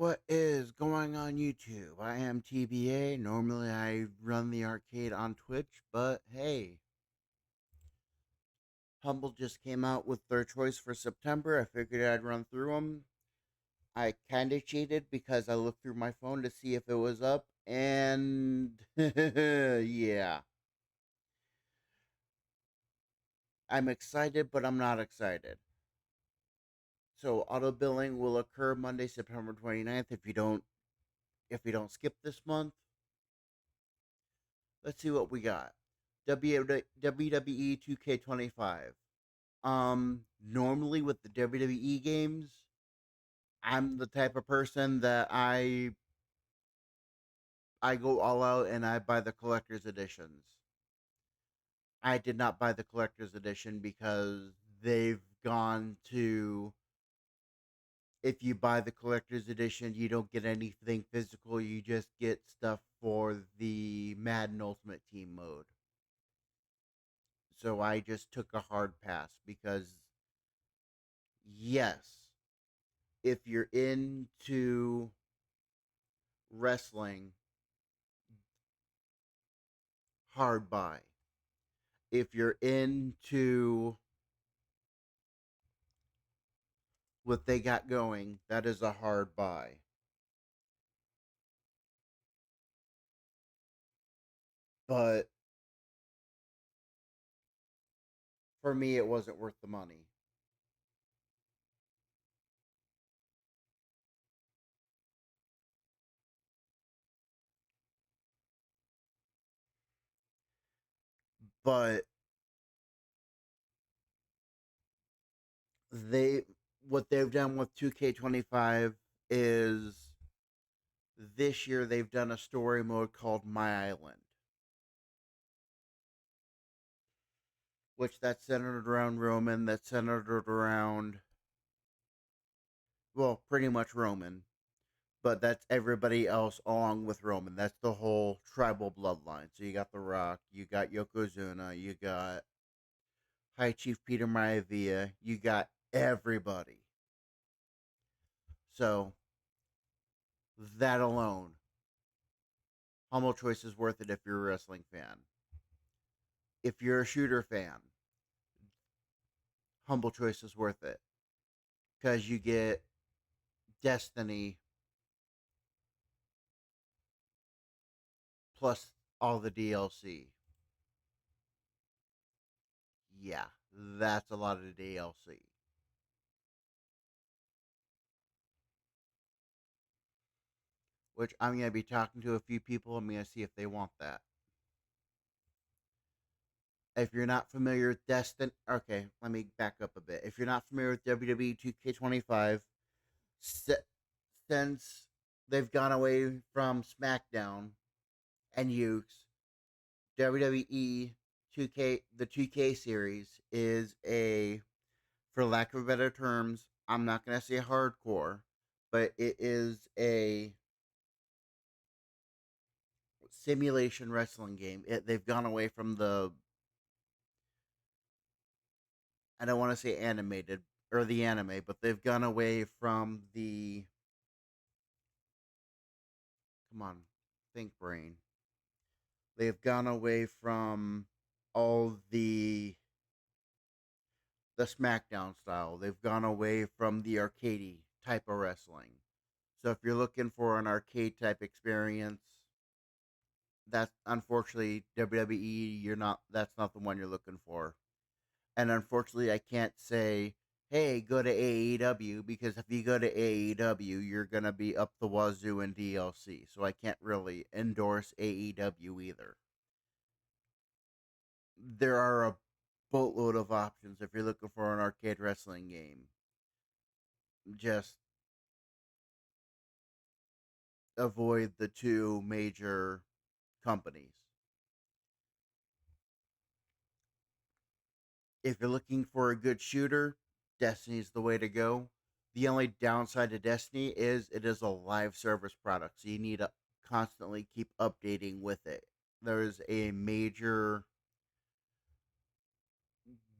What is going on YouTube? I am TBA. Normally I run the arcade on Twitch, but hey, Humble just came out with their choice for September. I figured I'd run through them. I kind of cheated because I looked through my phone to see if it was up, and yeah, I'm excited, but I'm not excited. So auto billing will occur Monday, September 29th. If you don't skip this month, let's see what we got. WWE 2K25. Normally with the WWE games, I'm the type of person that I go all out and I buy the collector's editions. I did not buy the collector's edition because they've gone to, if you buy the collector's edition, you don't get anything physical, you just get stuff for the Madden Ultimate Team mode. So I just took a hard pass because yes, if you're into wrestling, hard buy. If you're into what they got going, that is a hard buy. But for me, it wasn't worth the money. But they, what they've done with 2K25 is this year they've done a story mode called My Island, which that's centered around Roman, that's centered around, well, pretty much Roman, but that's everybody else along with Roman. That's the whole tribal bloodline. So you got The Rock, you got Yokozuna, you got High Chief Peter Maivia, you got everybody. So that alone, Humble Choice is worth it if you're a wrestling fan. If you're a shooter fan, Humble Choice is worth it because you get Destiny plus all the DLC. Yeah, that's a lot of the DLC. Which I'm going to be talking to a few people. I'm going to see if they want that. If you're not familiar with Destiny, okay, let me back up a bit. If you're not familiar with WWE 2K25, since they've gone away from SmackDown and Ukes, WWE 2K, the 2K series is a, for lack of better terms, I'm not going to say hardcore, but it is a simulation wrestling game. They've gone away from the, I don't want to say animated or the anime, but they've gone away from the, come on, think brain. They've gone away from all the SmackDown style. They've gone away from the arcadey type of wrestling. So if you're looking for an arcade type experience, that's unfortunately WWE. You're not. That's not the one you're looking for. And unfortunately, I can't say, "Hey, go to AEW," because if you go to AEW, you're gonna be up the wazoo in DLC. So I can't really endorse AEW either. There are a boatload of options if you're looking for an arcade wrestling game. Just avoid the two major companies. If you're looking for a good shooter, Destiny's the way to go. The only downside to Destiny is it is a live service product, so you need to constantly keep updating with it. There's a major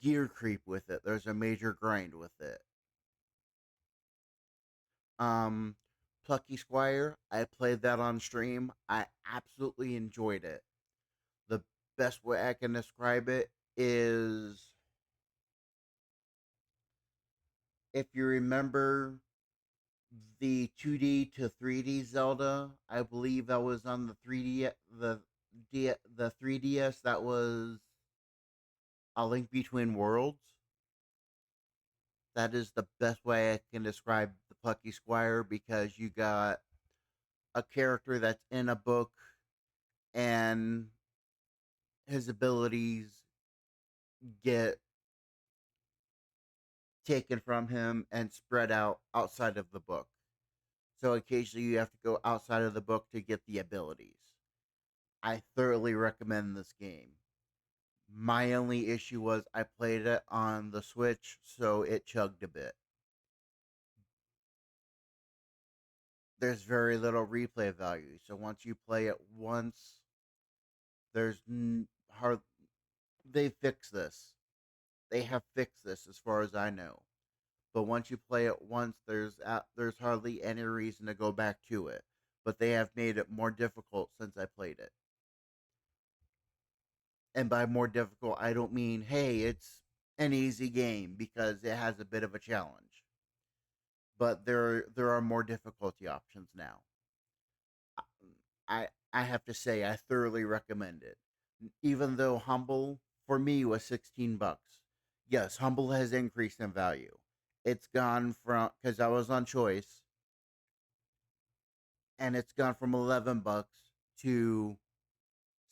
gear creep with it. There's a major grind with it. Um Plucky Squire. I played that on stream. I absolutely enjoyed it. The best way I can describe it is, if you remember the 2D to 3D Zelda, I believe that was on the 3D the 3DS. That was A Link Between Worlds. That is the best way I can describe the Plucky Squire, because you got a character that's in a book, and his abilities get taken from him and spread out outside of the book. So occasionally you have to go outside of the book to get the abilities. I thoroughly recommend this game. My only issue was I played it on the Switch, so it chugged a bit. There's very little replay value. So once you play it once, there's hard. They fixed this. They have fixed this, as far as I know. But once you play it once, there's hardly any reason to go back to it. But they have made it more difficult since I played it. And by more difficult, I don't mean, hey, it's an easy game, because it has a bit of a challenge. But there are more difficulty options now. I have to say, I thoroughly recommend it. Even though Humble for me was $16. Yes, Humble has increased in value. It's gone from, because I was on choice, and it's gone from $11 to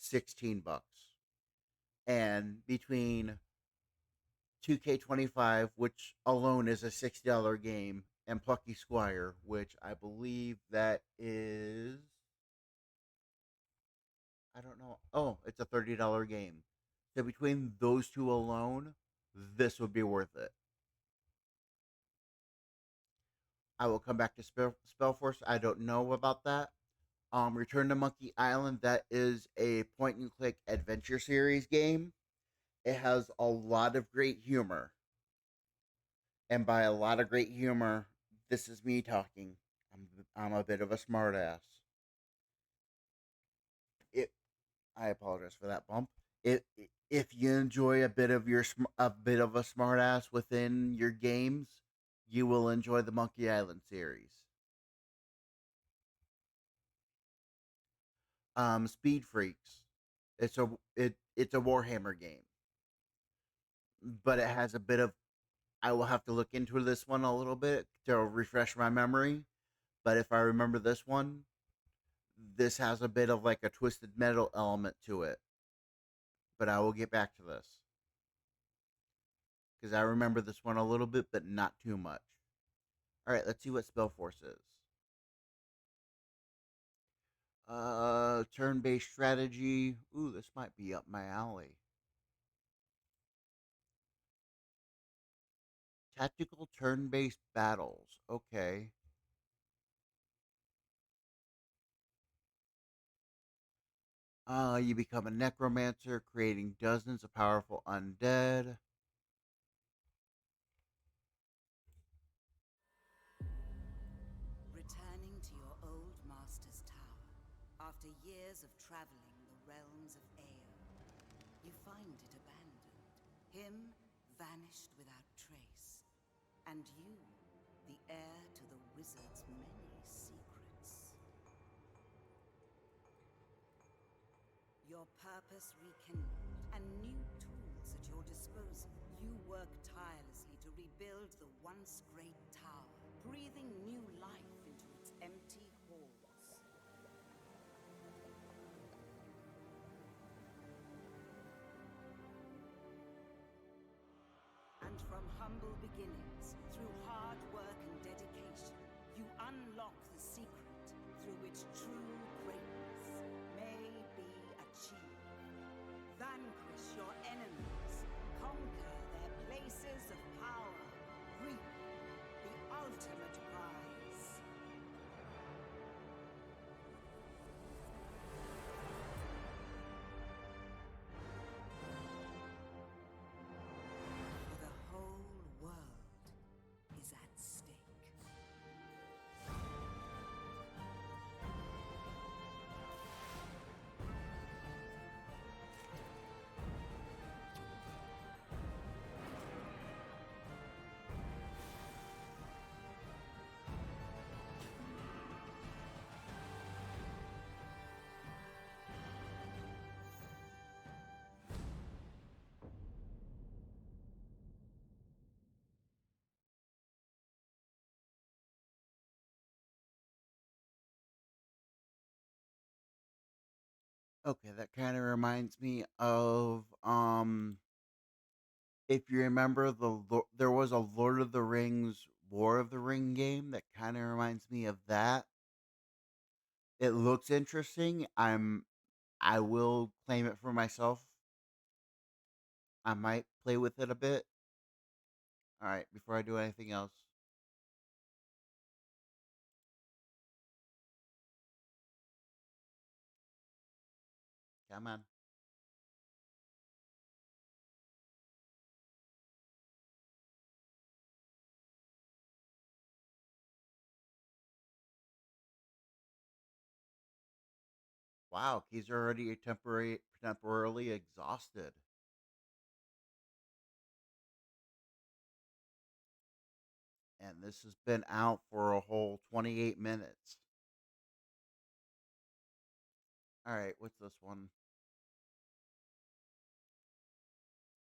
$16. And between 2K25, which alone is a $60 game, and Plucky Squire, which I believe that is, I don't know. Oh, it's a $30 game. So between those two alone, this would be worth it. I will come back to Spellforce. I don't know about that. Return to Monkey Island. That is a point and click adventure series game. It has a lot of great humor, and by a lot of great humor, this is me talking. I'm a bit of a smartass. It. I apologize for that bump. It, if you enjoy a bit of a smartass within your games, you will enjoy the Monkey Island series. Speed Freaks. It's a Warhammer game, but it has a bit of. I will have to look into this one a little bit to refresh my memory. But if I remember this one, this has a bit of like a twisted metal element to it. But I will get back to this, because I remember this one a little bit, but not too much. All right, let's see what Spellforce is. Turn-based strategy. Ooh, this might be up my alley. Tactical turn-based battles. Okay. You become a necromancer, creating dozens of powerful undead. Returning to your old master's tower, after years of traveling the realms of Aeon, you find it abandoned, him vanished without trace, and you, the heir to the wizard's many secrets. Your purpose rekindled, and new tools at your disposal, you work tirelessly to rebuild the once great tower, breathing new life into its empty halls. And from humble beginnings, through hard work and dedication, you unlock the secret through which true greatness may be achieved. Vanquish your enemies, conquer their places of power, reap the ultimate prize. For the whole world Okay, that kind of reminds me of if you remember there was a Lord of the Rings War of the Ring game that kind of reminds me of that. It looks interesting. I will claim it for myself. I might play with it a bit. All right, before I do anything else. Come on. Wow, he's already temporarily exhausted. And this has been out for a whole 28 minutes. All right, what's this one?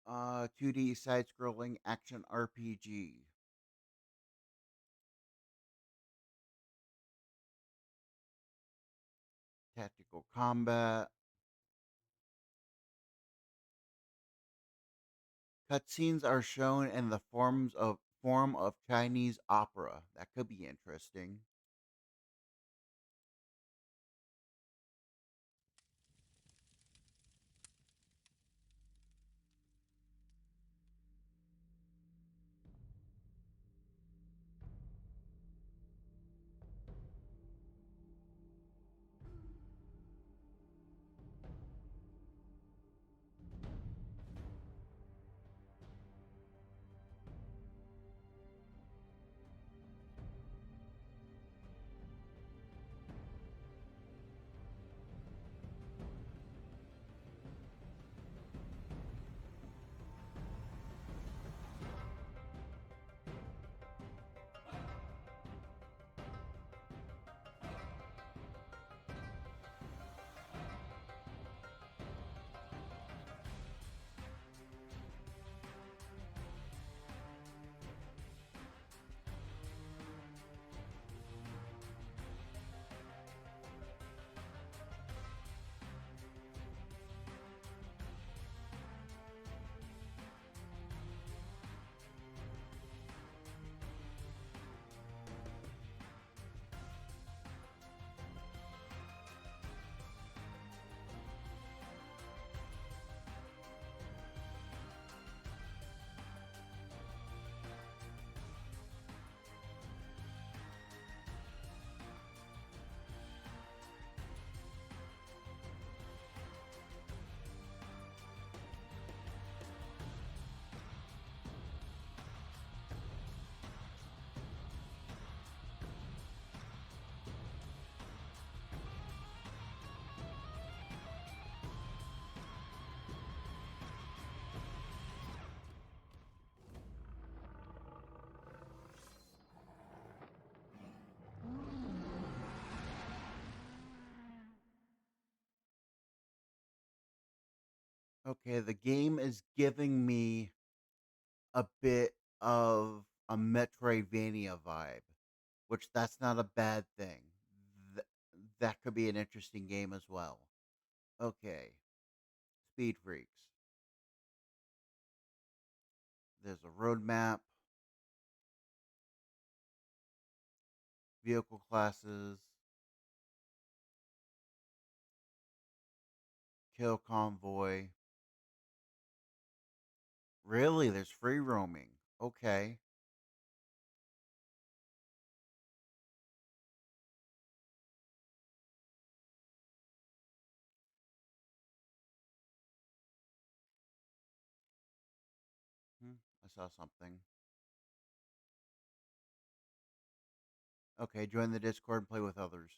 2D side-scrolling action RPG. Tactical combat. Cutscenes are shown in the form of Chinese opera. That could be interesting. Okay, the game is giving me a bit of a Metroidvania vibe, which that's not a bad thing. Th- that could be an interesting game as well. Okay, Speed Freaks. There's a roadmap, vehicle classes, kill convoy. Really, there's free roaming. Okay. I saw something. Okay, join the Discord and play with others.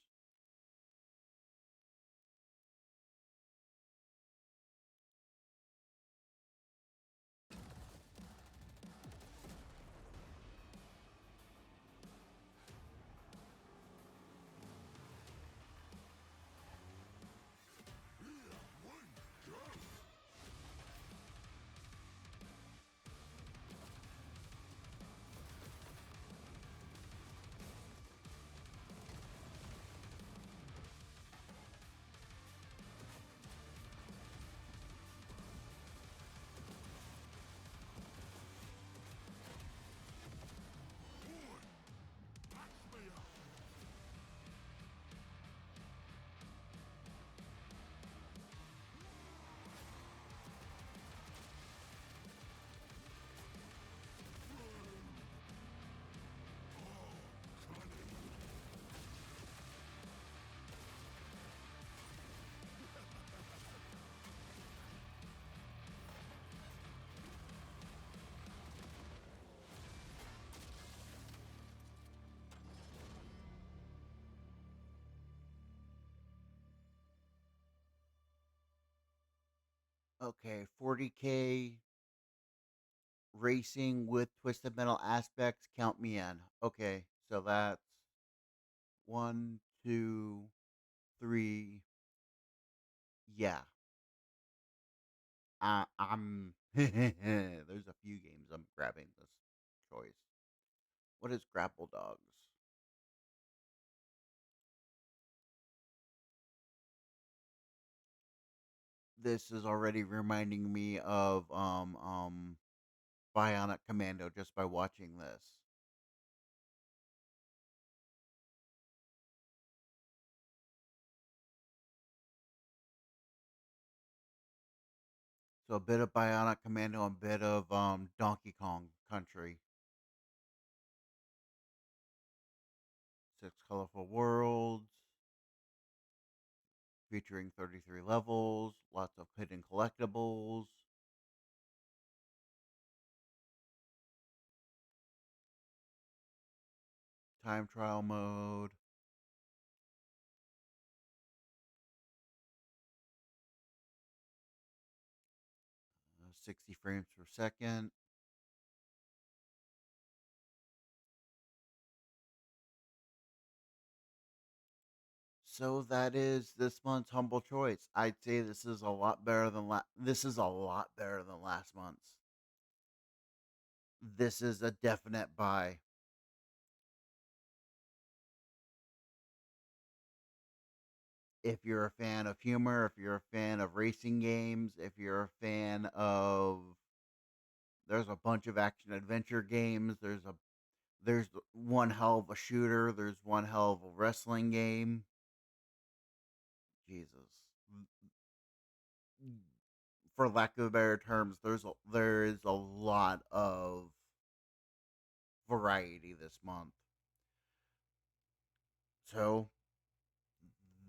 Okay, 40K racing with Twisted Metal aspects. Count me in. Okay, so that's one, two, three. Yeah, I'm. There's a few games I'm grabbing this choice. What is Grapple Dogs? This is already reminding me of Bionic Commando just by watching this. So a bit of Bionic Commando and a bit of Donkey Kong Country. Six colorful worlds featuring 33 levels, lots of hidden collectibles. Time trial mode. 60 frames per second. So that is this month's humble choice. I'd say this is a lot better than this is a lot better than last month's. This is a definite buy. If you're a fan of humor, if you're a fan of racing games, if you're a fan of there's a bunch of action adventure games, there's one hell of a shooter, there's one hell of a wrestling game. Jesus. For lack of better terms, there is a lot of variety this month. So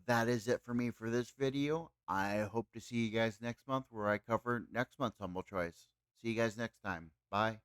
that is it for me for this video. I hope to see you guys next month where I cover next month's humble choice. See you guys next time. Bye.